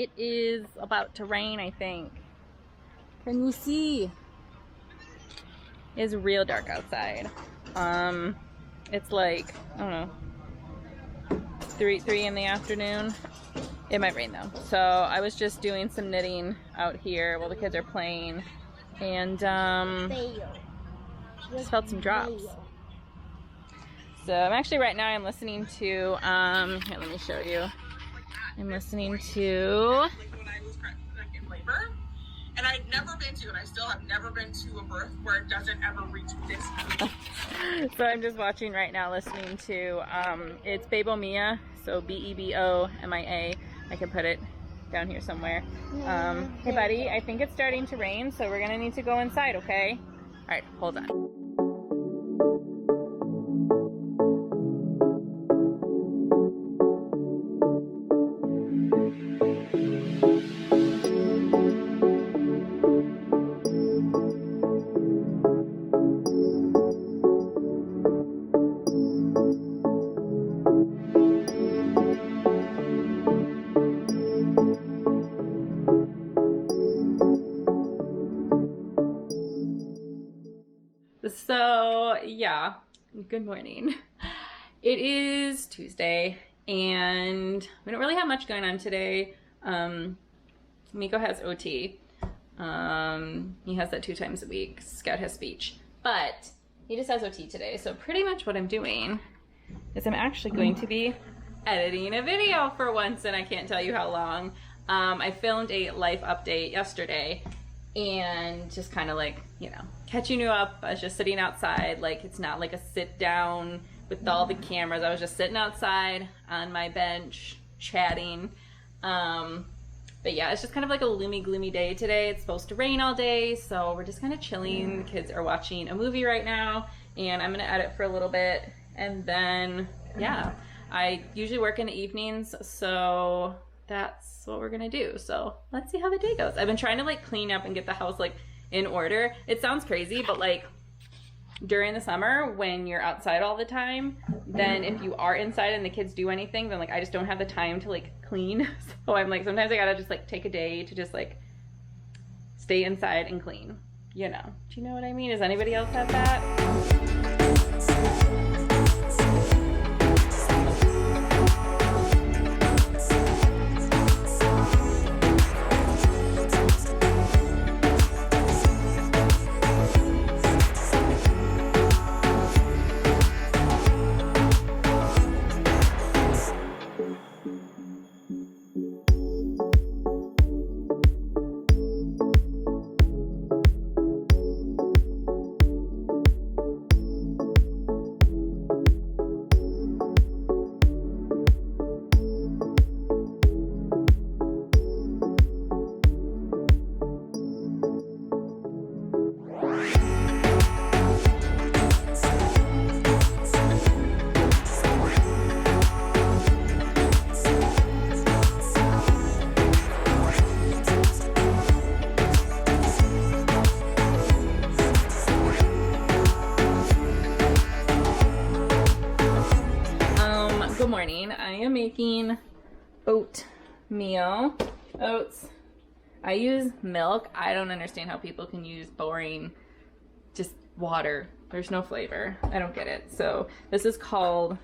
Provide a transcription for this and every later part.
It is about to rain, I think. Can you see? It's real dark outside. It's like, I don't know, 3 in the afternoon. It might rain though. So I was just doing some knitting out here while the kids are playing, and just felt some drops. So I'm actually right now I'm listening to here, let me show you. I'm listening to and I've never been to, and I still have never been to a birth where it doesn't ever reach this point. So I'm just watching right now, listening to, it's Bebo Mia, so Bebomia. I can put it down here somewhere. Hey buddy, I think it's starting to rain, so we're gonna need to go inside, okay? All right, hold on. So yeah, good morning. It is Tuesday and we don't really have much going on today. Miko has OT. He has that 2 times a week. Scout has speech, but he just has OT today. So pretty much what I'm doing is I'm actually going to be editing a video for once, and I can't tell you how long. I filmed a life update yesterday and just kind of like, you know, catching you up. I was just sitting outside, like it's not like a sit down with all the cameras. I was just sitting outside on my bench chatting. But yeah, it's just kind of like a gloomy day today. It's supposed to rain all day, so we're just kind of chilling. The kids are watching a movie right now, and I'm gonna edit for a little bit, and then yeah, I usually work in the evenings, so that's what we're gonna do. So let's see how the day goes. I've been trying to like clean up and get the house like in order. It sounds crazy, but like during the summer when you're outside all the time, then if you are inside and the kids do anything, then like I just don't have the time to like clean. So I'm like, sometimes I gotta just like take a day to just like stay inside and clean, you know. Do you know what I mean? Does anybody else have that? Good morning. I am making oatmeal. Oats. I use milk. I don't understand how people can use boring, just water. There's no flavor. I don't get it. So this is called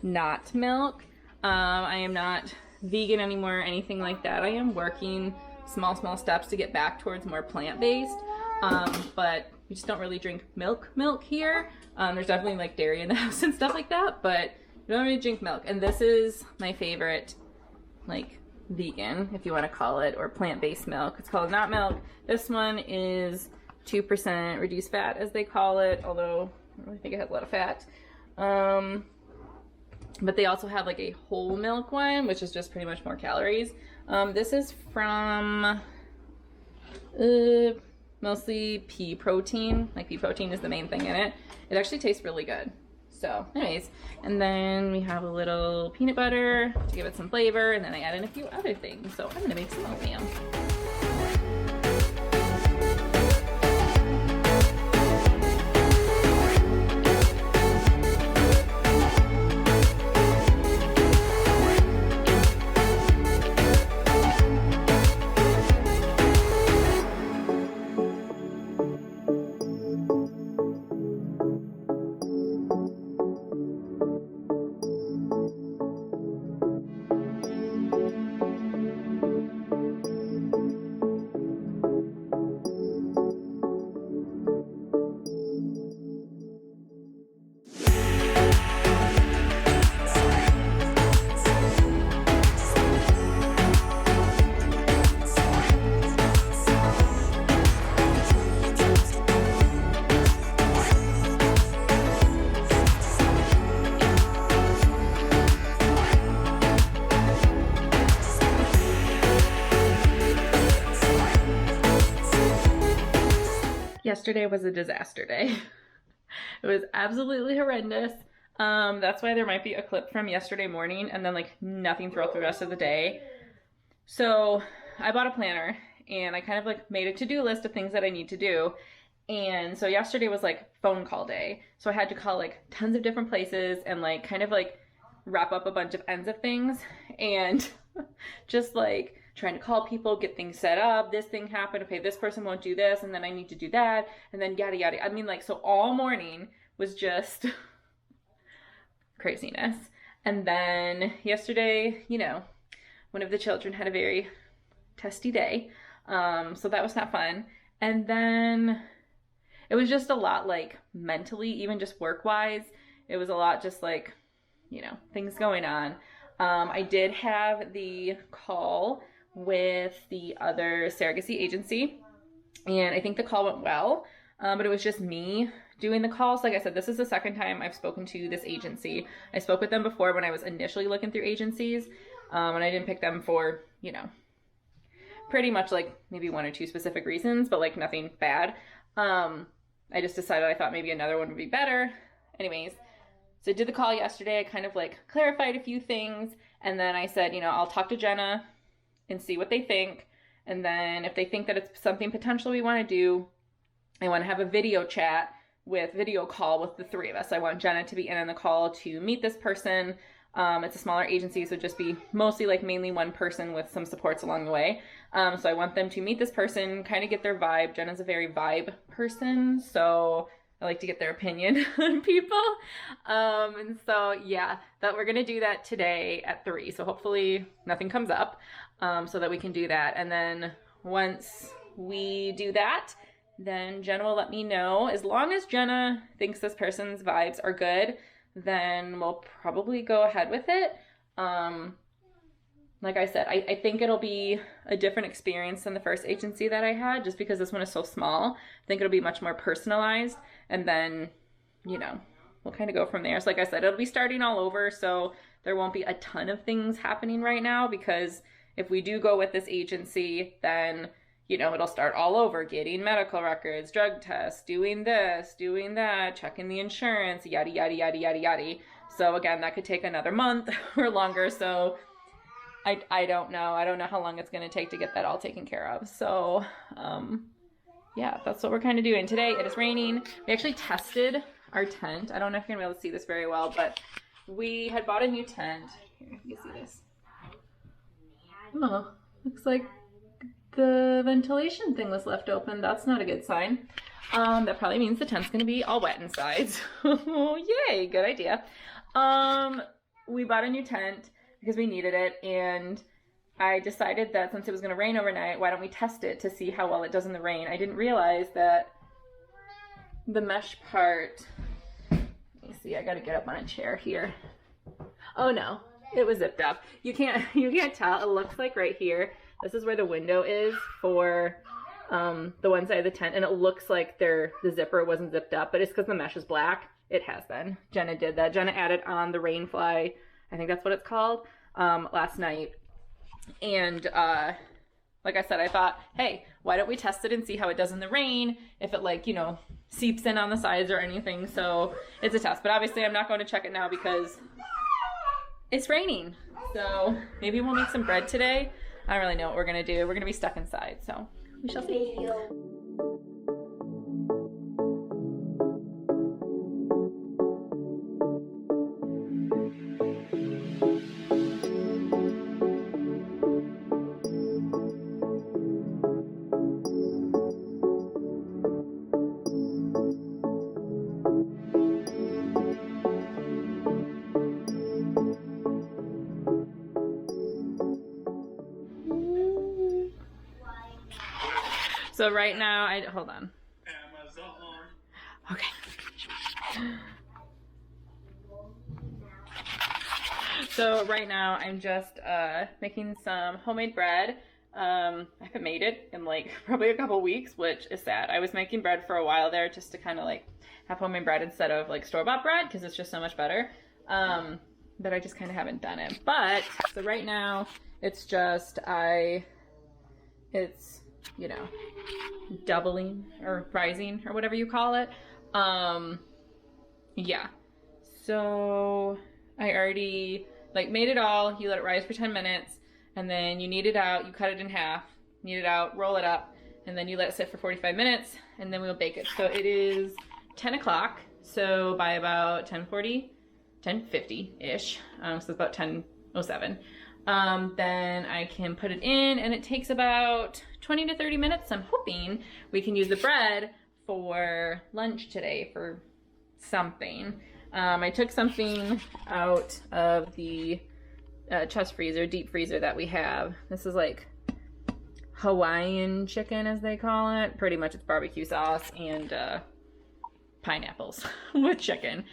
not milk. I am not vegan anymore or anything like that. I am working small steps to get back towards more plant-based. But we just don't really drink milk here. There's definitely like dairy in the house and stuff like that, but we don't really drink milk. And this is my favorite, like, vegan, if you want to call it, or plant-based milk. It's called Not Milk. This one is 2% reduced fat, as they call it, although I don't really think it has a lot of fat. But they also have like a whole milk one, which is just pretty much more calories. This is from mostly pea protein. Like, pea protein is the main thing in it. It actually tastes really good. So anyways, and then we have a little peanut butter to give it some flavor, and then I add in a few other things. So I'm gonna make some oatmeal. Yesterday was a disaster day. It was absolutely horrendous. That's why there might be a clip from yesterday morning and then like nothing throughout the rest of the day. So I bought a planner and I kind of like made a to-do list of things that I need to do. And so yesterday was like phone call day. So I had to call like tons of different places and like kind of like wrap up a bunch of ends of things and just like trying to call people, get things set up. This thing happened. Okay, this person won't do this. And then I need to do that. And then yada, yada. I mean, like, so all morning was just craziness. And then yesterday, you know, one of the children had a very testy day. So that was not fun. And then it was just a lot like mentally, even just work-wise. It was a lot just like, you know, things going on. I did have the call with the other surrogacy agency, and I think the call went well, but it was just me doing the calls. Like I said, this is the second time I've spoken to this agency. I spoke with them before when I was initially looking through agencies, and I didn't pick them for, you know, pretty much like maybe one or two specific reasons, but like nothing bad. I just decided I thought maybe another one would be better. Anyways, so I did the call yesterday. I kind of like clarified a few things, and then I said, you know, I'll talk to Jenna and see what they think. And then if they think that it's something potential we want to do, I want to have a video call with the three of us. I want Jenna to be in on the call to meet this person. It's a smaller agency, so just be mostly like mainly one person with some supports along the way. So I want them to meet this person, kind of get their vibe. Jenna's a very vibe person, so I like to get their opinion on people. And so yeah, that we're gonna do that today at 3. So hopefully nothing comes up, so that we can do that. And then once we do that, then Jenna will let me know. As long as Jenna thinks this person's vibes are good, then we'll probably go ahead with it. Like I said, I think it'll be a different experience than the first agency that I had, just because this one is so small. I think it'll be much more personalized, and then, you know, we'll kind of go from there. So like I said, it'll be starting all over, so there won't be a ton of things happening right now, because if we do go with this agency, then, you know, it'll start all over, getting medical records, drug tests, doing this, doing that, checking the insurance, yada, yada, yada, yada, yada. So again, that could take another month or longer. So I don't know. I don't know how long it's going to take to get that all taken care of. So, yeah, that's what we're kind of doing. Today it is raining. We actually tested our tent. I don't know if you're going to be able to see this very well, but we had bought a new tent. Here, you can see this. Oh, looks like the ventilation thing was left open. That's not a good sign. That probably means the tent's gonna be all wet inside. So, yay, good idea. We bought a new tent because we needed it, and I decided that since it was gonna rain overnight, why don't we test it to see how well it does in the rain. I didn't realize that the mesh part, let me see, I gotta get up on a chair here. Oh no, it was zipped up. You can't tell. It looks like right here, this is where the window is for the one side of the tent, and it looks like the zipper wasn't zipped up, but it's because the mesh is black. It has been. Jenna did that. Jenna added on the rain fly, I think that's what it's called, last night. And like I said, I thought, hey, why don't we test it and see how it does in the rain, if it, like, you know, seeps in on the sides or anything. So it's a test, but obviously I'm not going to check it now because it's raining. So maybe we'll make some bread today. I don't really know what we're gonna do. We're gonna be stuck inside, so we shall see. So right now, hold on. Amazon. Okay. So right now I'm just making some homemade bread. I haven't made it in like probably a couple weeks, which is sad. I was making bread for a while there just to kind of like have homemade bread instead of like store-bought bread because it's just so much better. But I just kind of haven't done it. But so right now it's just it's you know, doubling or rising or whatever you call it. Yeah. So I already like made it all. You let it rise for 10 minutes and then you knead it out. You cut it in half, knead it out, roll it up, and then you let it sit for 45 minutes and then we'll bake it. So it is 10 o'clock. So by about 10:40, 10:50-ish, so it's about 10:07, then I can put it in and it takes about 20 to 30 minutes. I'm hoping we can use the bread for lunch today for something. I took something out of the chest freezer, deep freezer that we have. This is like Hawaiian chicken, as they call it. Pretty much it's barbecue sauce and pineapples with chicken.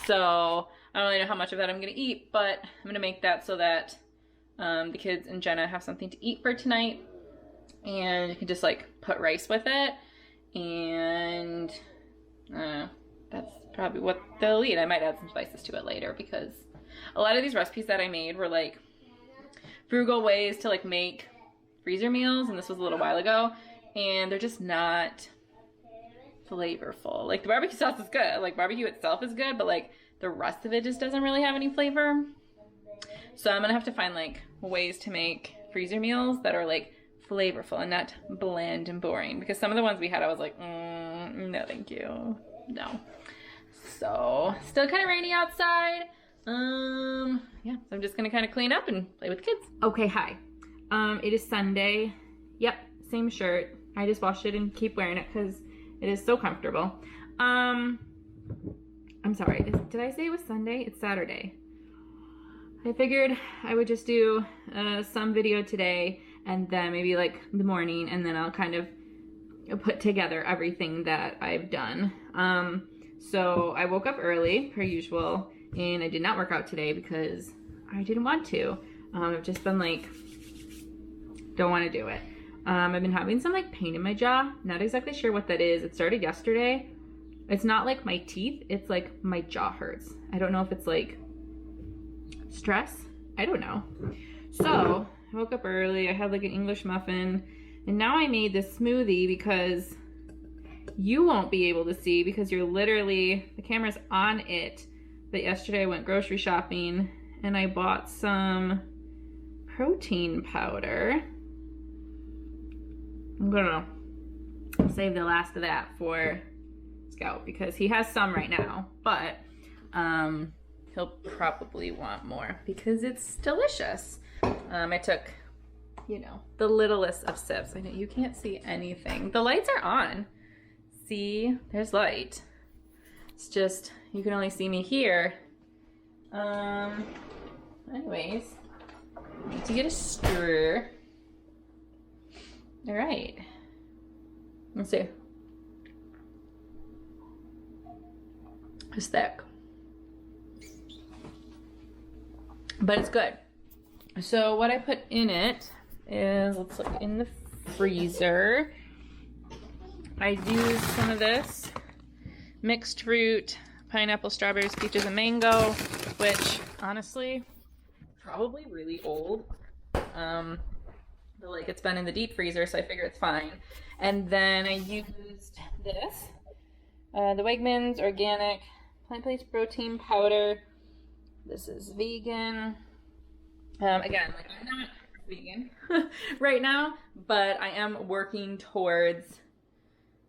So I don't really know how much of that I'm gonna eat, but I'm gonna make that so that the kids and Jenna have something to eat for tonight, and you can just like put rice with it, and that's probably what they'll eat. I might add some spices to it later because a lot of these recipes that I made were like frugal ways to like make freezer meals, and this was a little while ago, and they're just not flavorful. Like the barbecue sauce is good, like barbecue itself is good, but like the rest of it just doesn't really have any flavor. So I'm gonna have to find like ways to make freezer meals that are like flavorful and not bland and boring, because some of the ones we had I was like, no thank you, no. So still kind of rainy outside. Yeah, so I'm just gonna kind of clean up and play with the kids. Okay, hi. It is Sunday. Yep, same shirt. I just washed it and keep wearing it because it is so comfortable. I'm sorry, did I say it was Sunday? It's Saturday. I figured I would just do some video today and then maybe like the morning, and then I'll kind of put together everything that I've done. So I woke up early, per usual, and I did not work out today because I didn't want to. I've just been like, don't want to do it. I've been having some like pain in my jaw. Not exactly sure what that is. It started yesterday. It's not like my teeth, it's like my jaw hurts. I don't know if it's like stress. I don't know. So I woke up early. I had like an English muffin, and now I made this smoothie because you won't be able to see because you're literally, the camera's on it. But yesterday I went grocery shopping and I bought some protein powder. I'm gonna save the last of that for Scout because he has some right now, but he'll probably want more because it's delicious. I took, you know, the littlest of sips. I know you can't see anything. The lights are on. See, there's light. It's just, you can only see me here. Anyways, I need to get a stir. All right, let's see. It's thick, but it's good. So what I put in it is, let's look in the freezer. I used some of this mixed fruit, pineapple, strawberries, peaches, and mango, which honestly, probably really old. But like it's been in the deep freezer, so I figure it's fine. And then I used this, the Wegmans organic plant-based protein powder. This is vegan. Again, like I'm not vegan right now, but I am working towards,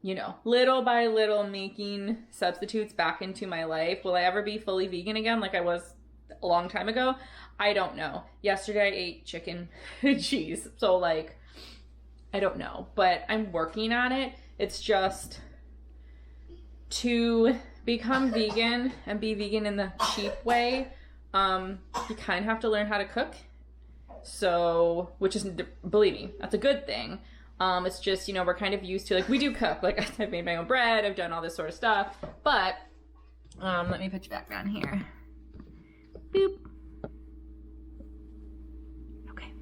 you know, little by little making substitutes back into my life. Will I ever be fully vegan again like I was a long time ago? I don't know. Yesterday I ate chicken cheese, so like, I don't know, but I'm working on it. It's just to become vegan and be vegan in the cheap way. You kind of have to learn how to cook. So, which is, believe me, that's a good thing. It's just, you know, we're kind of used to, like, we do cook. Like, I've made my own bread, I've done all this sort of stuff. But, let me put you back down here. Boop. Okay.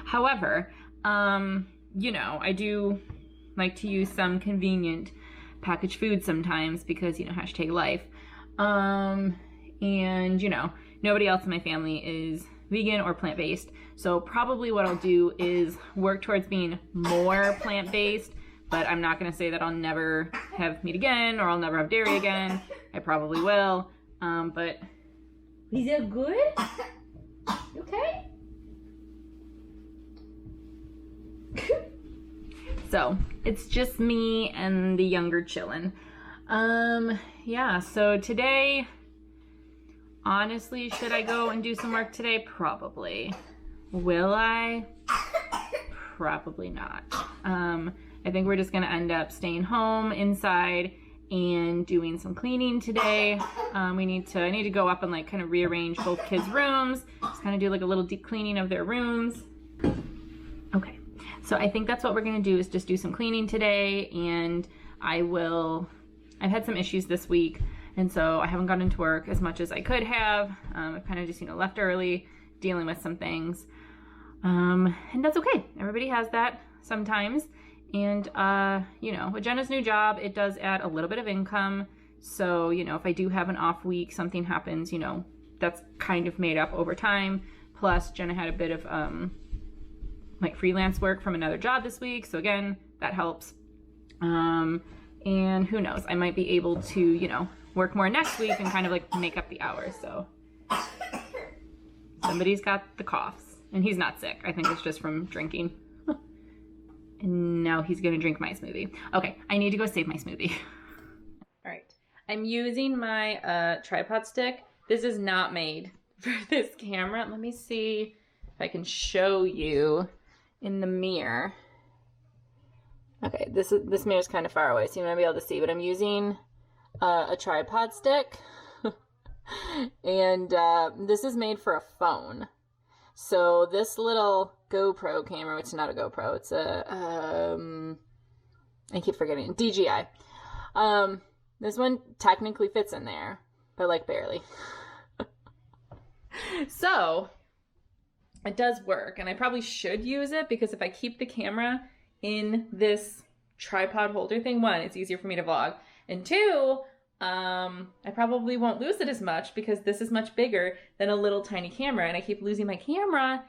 However, you know, I do like to use some convenient packaged food sometimes because, you know, #life. And, you know, nobody else in my family is vegan or plant-based. So probably what I'll do is work towards being more plant-based, but I'm not gonna say that I'll never have meat again or I'll never have dairy again. I probably will, but is that good? You okay? So it's just me and the younger chillin'. Yeah, so today, honestly, should I go and do some work today? Probably. Will I? Probably not. I think we're just gonna end up staying home inside and doing some cleaning today. I need to go up and like kind of rearrange both kids' rooms, just kind of do like a little deep cleaning of their rooms. Okay, so I think that's what we're gonna do, is just do some cleaning today, and I've had some issues this week, and so I haven't gotten to work as much as I could have. I've kind of just, left early, dealing with some things. And that's okay. Everybody has that sometimes. And, with Jenna's new job, it does add a little bit of income. So, if I do have an off week, something happens, that's kind of made up over time. Plus, Jenna had a bit of, freelance work from another job this week. So again, that helps. And who knows, I might be able to, work more next week and kind of make up the hours. So somebody's got the coughs, and he's not sick. I think it's just from drinking. And now he's gonna drink my smoothie. Okay, I need to go save my smoothie. All right, I'm using my tripod stick. This is not made for this camera. Let me see if I can show you in the mirror. Okay, this mirror's kind of far away, so you might be able to see, but I'm using a tripod stick. And this is made for a phone. So this little GoPro camera, which is not a GoPro, it's a, I keep forgetting, DJI. This one technically fits in there, but barely. So it does work, and I probably should use it, because if I keep the camera in this tripod holder thing, one, it's easier for me to vlog, and two, I probably won't lose it as much, because this is much bigger than a little tiny camera, and I keep losing my camera,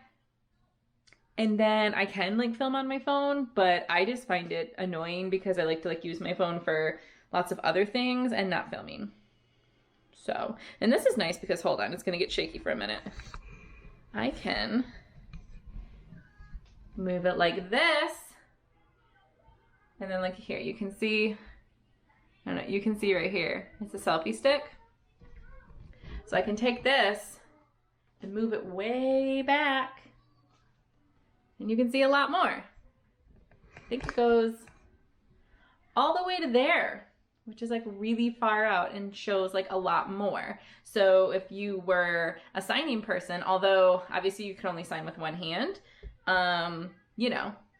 and then I can film on my phone, but I just find it annoying because I like to use my phone for lots of other things and not filming. So, and this is nice because, hold on, it's gonna get shaky for a minute. I can move it like this, and then here, you can see, I don't know, you can see right here, it's a selfie stick. So I can take this and move it way back, and you can see a lot more. I think it goes all the way to there, which is really far out and shows a lot more. So if you were a signing person, although obviously you can only sign with one hand,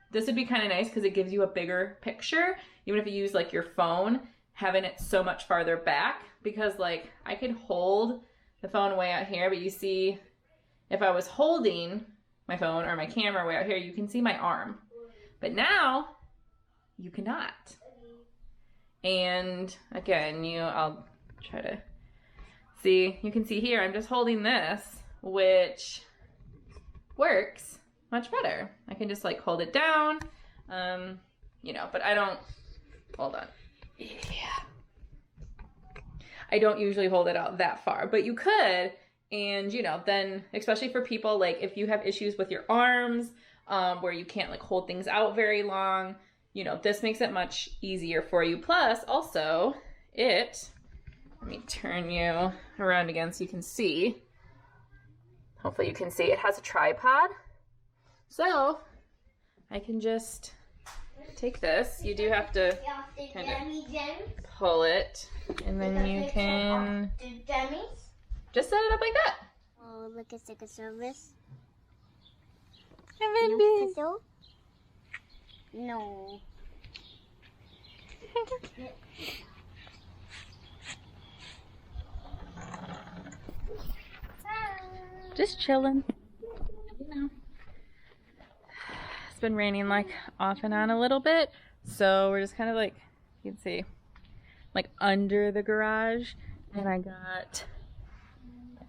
this would be kind of nice because it gives you a bigger picture, even if you use your phone, having it so much farther back, because I could hold the phone way out here, but you see, if I was holding my phone or my camera way out here, you can see my arm. But now you cannot. And again, I'll try to see, you can see here, I'm just holding this, which works much better. I can just hold it down, but I don't, hold on. Yeah. I don't usually hold it out that far, but you could, and then, especially for people, if you have issues with your arms, where you can't hold things out very long, this makes it much easier for you. Plus, also, let me turn you around again so you can see. Hopefully you can see, it has a tripod. So, I can just take this. You do have to kind of pull it, and then you can just set it up like that. Oh, look at Secret Service. No. Just chilling. It's been raining off and on a little bit, so we're just kind of you can see, under the garage, and I got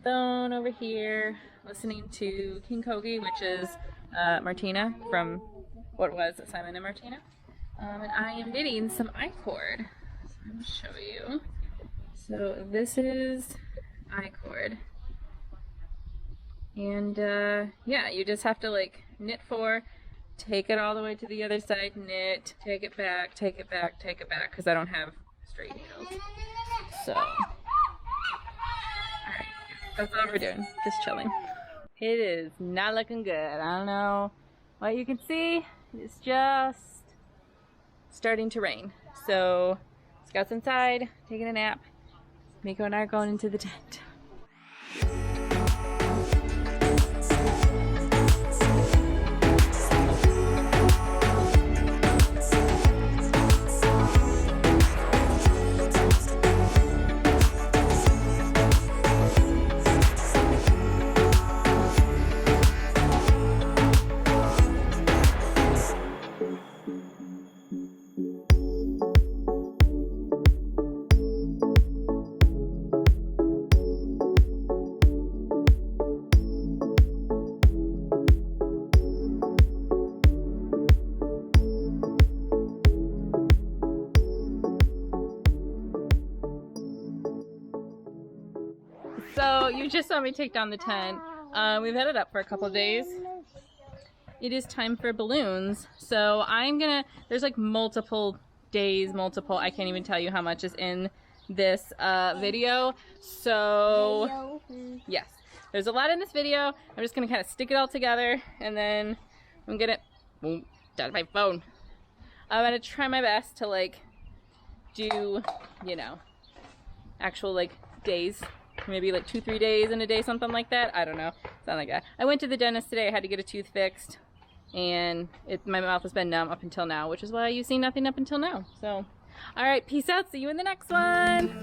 phone over here, listening to King Kogi, which is Martina from what was Simon and Martina. And I am knitting some I-cord. So I'm going to show you. So this is I-cord. And yeah, you just have to like knit 4, take it all the way to the other side, knit, take it back, take it back, take it back, because I don't have straight needles. So, alright, that's all we're doing, just chilling. It is not looking good. I don't know what you can see. It's just starting to rain. So, Scout's inside, taking a nap. Miko and I are going into the tent. So you just saw me take down the tent. We've had it up for a couple of days. It is time for balloons. So there's like multiple days, I can't even tell you how much is in this video. So yes, there's a lot in this video. I'm just gonna kind of stick it all together and then I'm gonna, that's my phone. I'm gonna try my best to like do, you know, actual like days. Maybe like 2-3 days in a day, something like that. I don't know. Something like that. I went to the dentist today. I had to get a tooth fixed. And my mouth has been numb up until now, which is why you see nothing up until now. So, alright, peace out. See you in the next one.